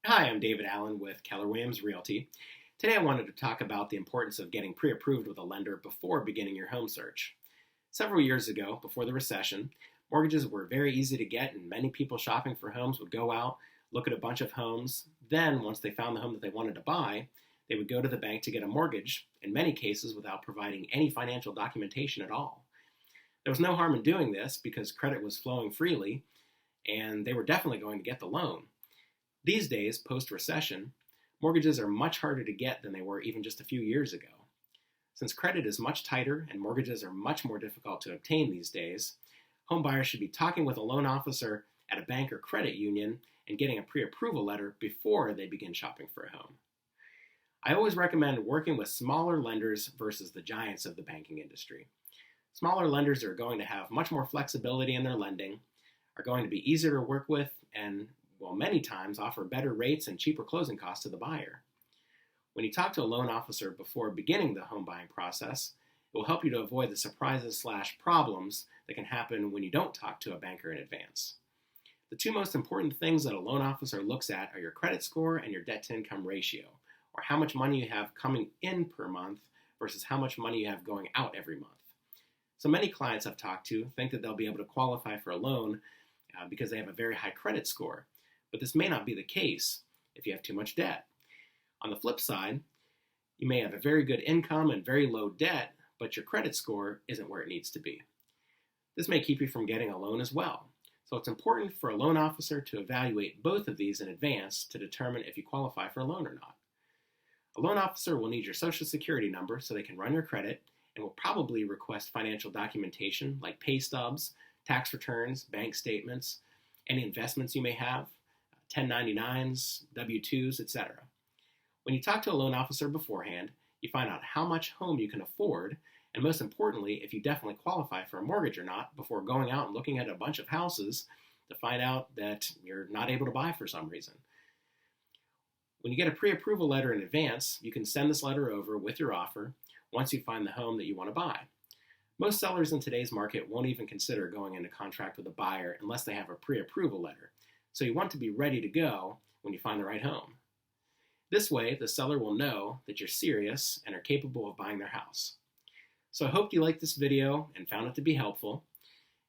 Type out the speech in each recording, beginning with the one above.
Hi, I'm David Allen with Keller Williams Realty. Today I wanted to talk about the importance of getting pre-approved with a lender before beginning your home search. Several years ago, before the recession, mortgages were very easy to get and many people shopping for homes would go out, look at a bunch of homes. Then, once they found the home that they wanted to buy, they would go to the bank to get a mortgage, in many cases without providing any financial documentation at all. There was no harm in doing this because credit was flowing freely and they were definitely going to get the loan. These days, post-recession, mortgages are much harder to get than they were even just a few years ago. Since credit is much tighter and mortgages are much more difficult to obtain these days, home buyers should be talking with a loan officer at a bank or credit union and getting a pre-approval letter before they begin shopping for a home. I always recommend working with smaller lenders versus the giants of the banking industry. Smaller lenders are going to have much more flexibility in their lending, are going to be easier to work with, and will many times offer better rates and cheaper closing costs to the buyer. When you talk to a loan officer before beginning the home buying process, it will help you to avoid the surprises/problems that can happen when you don't talk to a banker in advance. The two most important things that a loan officer looks at are your credit score and your debt-to-income ratio, or how much money you have coming in per month versus how much money you have going out every month. So many clients I've talked to think that they'll be able to qualify for a loan because they have a very high credit score. But this may not be the case if you have too much debt. On the flip side, you may have a very good income and very low debt, but your credit score isn't where it needs to be. This may keep you from getting a loan as well. So it's important for a loan officer to evaluate both of these in advance to determine if you qualify for a loan or not. A loan officer will need your Social Security number so they can run your credit and will probably request financial documentation like pay stubs, tax returns, bank statements, any investments you may have, 1099s, W-2s, etc. When you talk to a loan officer beforehand, you find out how much home you can afford, and most importantly, if you definitely qualify for a mortgage or not before going out and looking at a bunch of houses to find out that you're not able to buy for some reason. When you get a pre-approval letter in advance, you can send this letter over with your offer once you find the home that you want to buy. Most sellers in today's market won't even consider going into contract with a buyer unless they have a pre-approval letter. So you want to be ready to go when you find the right home. This way, the seller will know that you're serious and are capable of buying their house. So I hope you liked this video and found it to be helpful.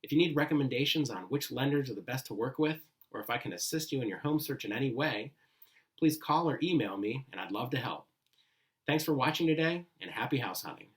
If you need recommendations on which lenders are the best to work with, or if I can assist you in your home search in any way, please call or email me and I'd love to help. Thanks for watching today and happy house hunting.